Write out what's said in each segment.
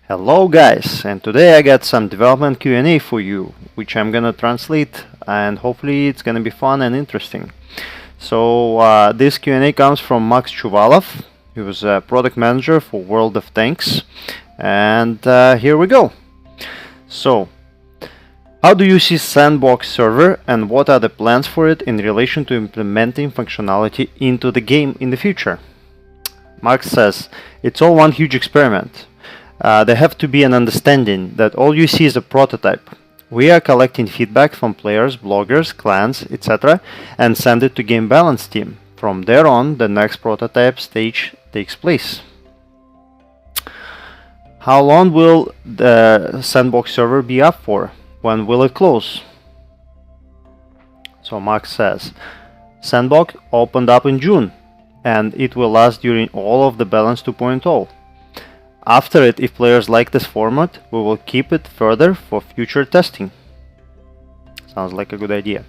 Hello guys, and today I got some development Q&A for you, which I'm gonna translate, and hopefully it's gonna be fun and interesting. So this Q&A comes from Max Chuvalov. He was a product manager for World of Tanks, and here we go. So, how do you see Sandbox server, and what are the plans for it in relation to implementing functionality into the game in the future? Max says, it's all one huge experiment. There have to be an understanding that all you see is a prototype. We are collecting feedback from players, bloggers, clans, etc. and send it to Game Balance team. From there on, the next prototype stage takes place. How long will the Sandbox server be up for? When will it close? So Max says, Sandbox opened up in June, and it will last during all of the Balance 2.0. After it, if players like this format, we will keep it further for future testing. Sounds like a good idea.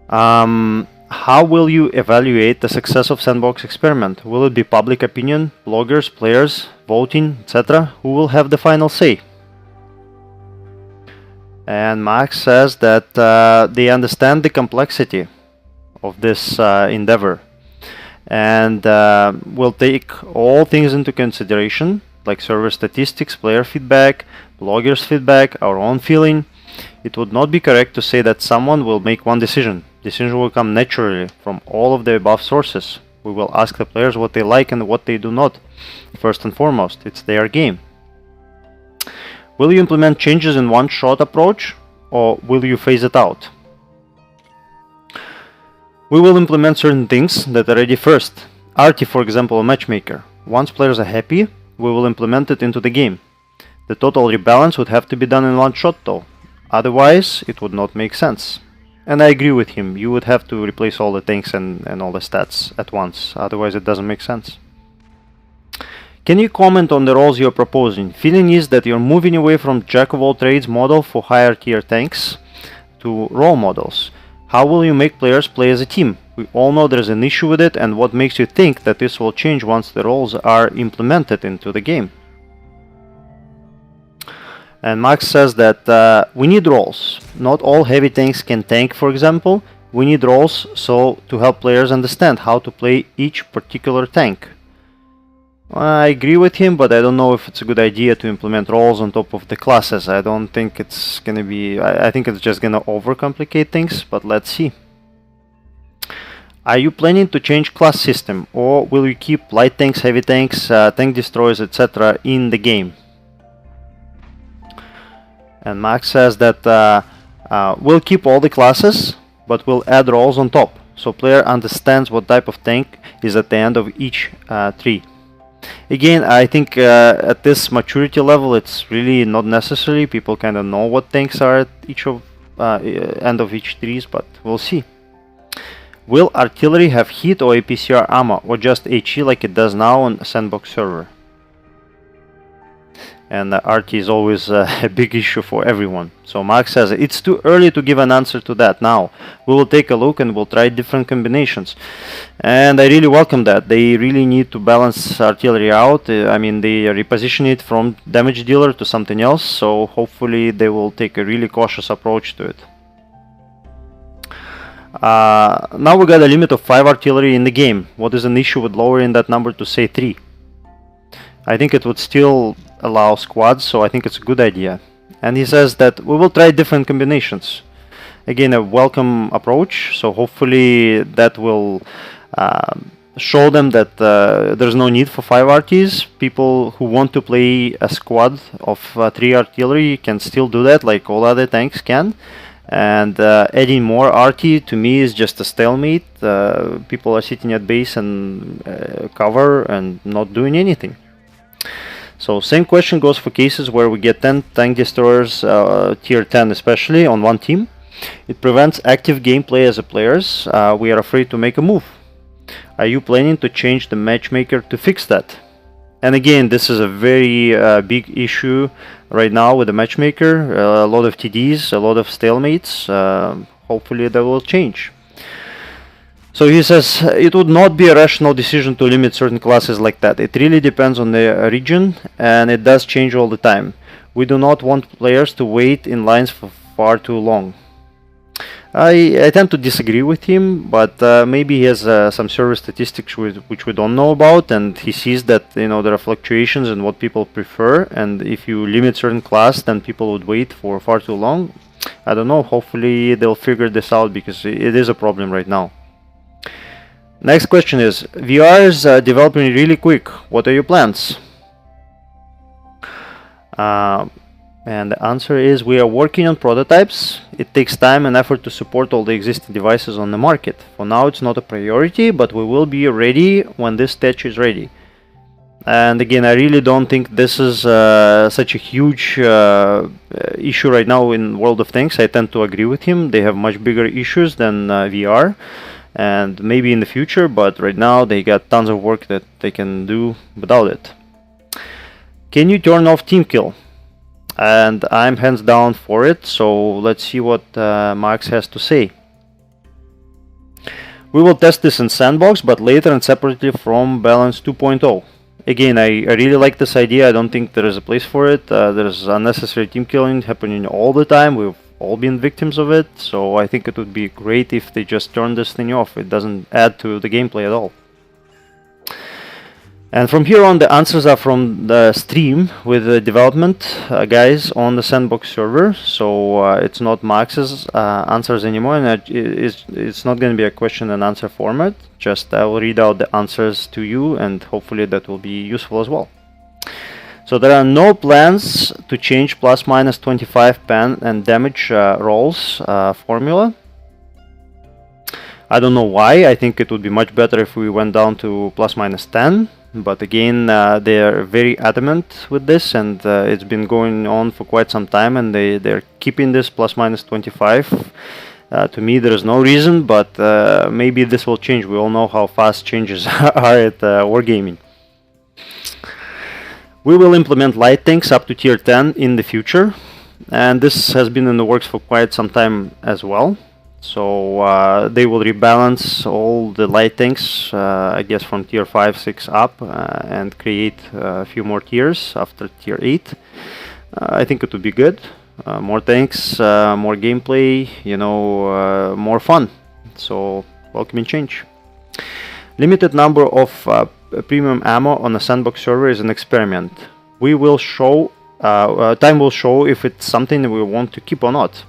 How will you evaluate the success of Sandbox experiment? Will it be public opinion, bloggers, players, voting, etc.? Who will have the final say? And Max says that they understand the complexity of this endeavor, and we'll take all things into consideration, like server statistics, player feedback, bloggers feedback, our own feeling. It would not be correct to say that someone will make one decision. Decision will come naturally from all of the above sources. We will ask the players what they like and what they do not. First and foremost, it's their game. Will you implement changes in one shot approach, or will you phase it out? We will implement certain things that are ready first. RT, for example, a matchmaker. Once players are happy, we will implement it into the game. The total rebalance would have to be done in one shot though. Otherwise, it would not make sense. And I agree with him, you would have to replace all the tanks and all the stats at once. Otherwise, it doesn't make sense. Can you comment on the roles you're proposing? Feeling is that you're moving away from jack-of-all-trades model for higher tier tanks to role models. How will you make players play as a team? We all know there's an issue with it, and what makes you think that this will change once the roles are implemented into the game? And Max says that we need roles. Not all heavy tanks can tank, for example. We need roles to help players understand how to play each particular tank. I agree with him, but I don't know if it's a good idea to implement roles on top of the classes. I don't think it's gonna be... I think it's just gonna overcomplicate things, but let's see. Are you planning to change class system, or will you keep light tanks, heavy tanks, tank destroyers, etc. in the game? And Max says that we'll keep all the classes, but we'll add roles on top, so player understands what type of tank is at the end of each tree. Again, I think at this maturity level, it's really not necessary. People kind of know what tanks are at each of end of each trees, but we'll see. Will artillery have heat or APCR ammo, or just HE like it does now on Sandbox server? And RT is always a big issue for everyone. So Max says it's too early to give an answer to that now. We will take a look and we'll try different combinations. And I really welcome that. They really need to balance artillery out. I mean, they reposition it from damage dealer to something else. So hopefully they will take a really cautious approach to it. Now we got a limit of 5 artillery in the game. What is an issue with lowering that number to say 3? I think it would still allow squads, so I think it's a good idea. And he says that we will try different combinations. Again, a welcome approach, so hopefully that will show them that there's no need for 5 RTs. People who want to play a squad of 3 artillery can still do that, like all other tanks can. And adding more RT to me is just a stalemate. People are sitting at base and cover and not doing anything. So same question goes for cases where we get 10 tank destroyers, tier 10 especially, on one team. It prevents active gameplay as a players. We are afraid to make a move. Are you planning to change the matchmaker to fix that? And again, this is a very big issue right now with the matchmaker. A lot of TDs, a lot of stalemates. Hopefully that will change. So he says it would not be a rational decision to limit certain classes like that. It really depends on the region, and it does change all the time. We do not want players to wait in lines for far too long. I tend to disagree with him, but maybe he has some server statistics which we don't know about, and he sees that there are fluctuations in what people prefer, and if you limit certain class, then people would wait for far too long. I don't know. Hopefully they'll figure this out, because it is a problem right now. Next question is, VR is developing really quick. What are your plans? And the answer is, we are working on prototypes. It takes time and effort to support all the existing devices on the market. For now it's not a priority, but we will be ready when this stage is ready. And again, I really don't think this is such a huge issue right now in World of Tanks. I tend to agree with him. They have much bigger issues than VR, and maybe in the future, but right now they got tons of work that they can do without it. Can you turn off team kill? And I'm hands down for it, so let's see what Max has to say. We will test this in Sandbox, but later and separately from Balance 2.0. Again, I really like this idea. I don't think there is a place for it. There's unnecessary team killing happening all the time. We've all been victims of it, so I think it would be great if they just turn this thing off. It doesn't add to the gameplay at all. And from here on, the answers are from the stream with the development guys on the Sandbox server. So it's not Max's answers anymore, and it's not going to be a question and answer format. Just I will read out the answers to you, and hopefully that will be useful as well. So there are no plans to change plus-minus 25 pen and damage rolls formula. I don't know why. I think it would be much better if we went down to plus-minus 10. But again, they are very adamant with this, and it's been going on for quite some time, and they're keeping this plus-minus 25. To me, there is no reason, but maybe this will change. We all know how fast changes are at Wargaming. We will implement light tanks up to tier 10 in the future, and this has been in the works for quite some time as well. So they will rebalance all the light tanks, I guess from tier 5, 6 up, and create a few more tiers after tier 8. I think it would be good. More tanks, more gameplay, more fun. So welcoming change. Limited number of premium ammo on a Sandbox server is an experiment. We will show, time will show if it's something that we want to keep or not.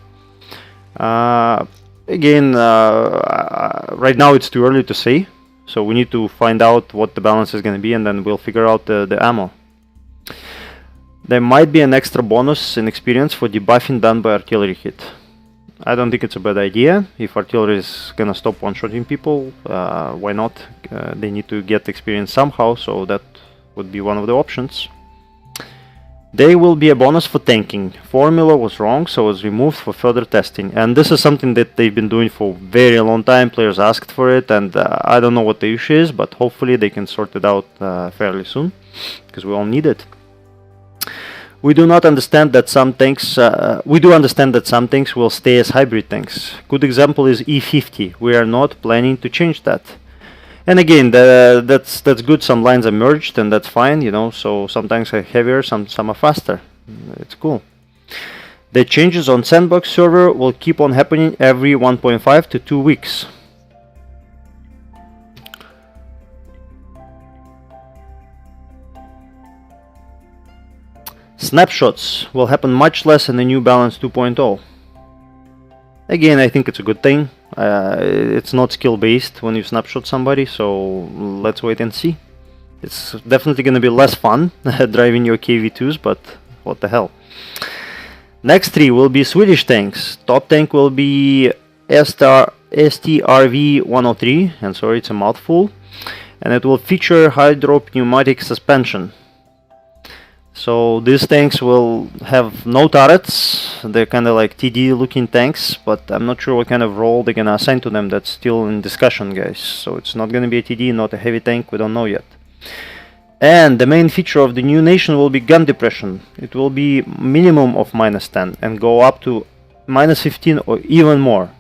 Again, right now it's too early to say, so we need to find out what the balance is going to be, and then we'll figure out the ammo. There might be an extra bonus in experience for debuffing done by artillery hit. I don't think it's a bad idea. If artillery is going to stop one-shotting people, why not? They need to get experience somehow, so that would be one of the options. There will be a bonus for tanking. Formula was wrong, so it was removed for further testing. And this is something that they've been doing for a very long time. Players asked for it, and I don't know what the issue is, but hopefully they can sort it out fairly soon, because we all need it. We do not understand that some tanks. We do understand that some tanks will stay as hybrid tanks. Good example is E50. We are not planning to change that. And again, that's good. Some lines are merged, and that's fine, so some tanks are heavier, some are faster. It's cool. The changes on Sandbox server will keep on happening every 1.5 to 2 weeks. Snapshots will happen much less in the new Balance 2.0. Again, I think it's a good thing. It's not skill based when you snapshot somebody, so let's wait and see. It's definitely going to be less fun driving your KV2s, but what the hell. Next 3 will be Swedish tanks. Top tank will be STRV 103, and sorry, it's a mouthful, and it will feature hydro pneumatic suspension. So these tanks will have no turrets. They're kind of like TD looking tanks, but I'm not sure what kind of role they're gonna assign to them. That's still in discussion, guys. So it's not gonna be a TD, not a heavy tank, we don't know yet. And the main feature of the new nation will be gun depression. It will be minimum of -10 and go up to -15 or even more.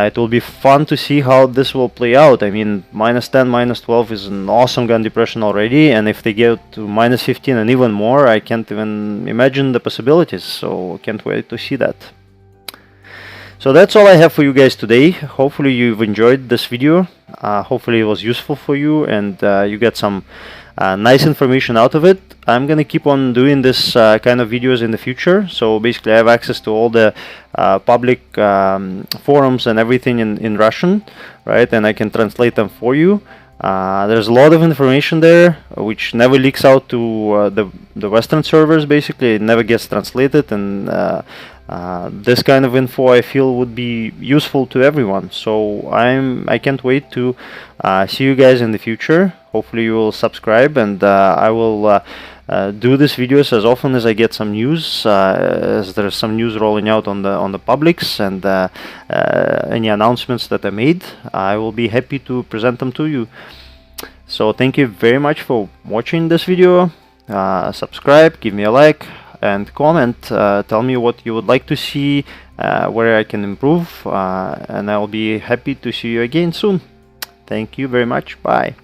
It will be fun to see how this will play out. I mean, -10, -12 is an awesome gun depression already, and if they get to -15 and even more, I can't even imagine the possibilities, so can't wait to see that. So that's all I have for you guys today. Hopefully you've enjoyed this video. Hopefully it was useful for you, and you get some nice information out of it. I'm gonna keep on doing this kind of videos in the future. So basically I have access to all the public forums and everything in Russian, right? And I can translate them for you. There's a lot of information there which never leaks out to the Western servers. Basically it never gets translated, and this kind of info I feel would be useful to everyone. So I can't wait to see you guys in the future. Hopefully you will subscribe, and I will do these videos as often as I get some news, as there's some news rolling out on the publics, and any announcements that I made, I will be happy to present them to you. So thank you very much for watching this video. Subscribe, give me a like, and comment. Tell me what you would like to see, where I can improve, and I'll be happy to see you again soon. Thank you very much. Bye.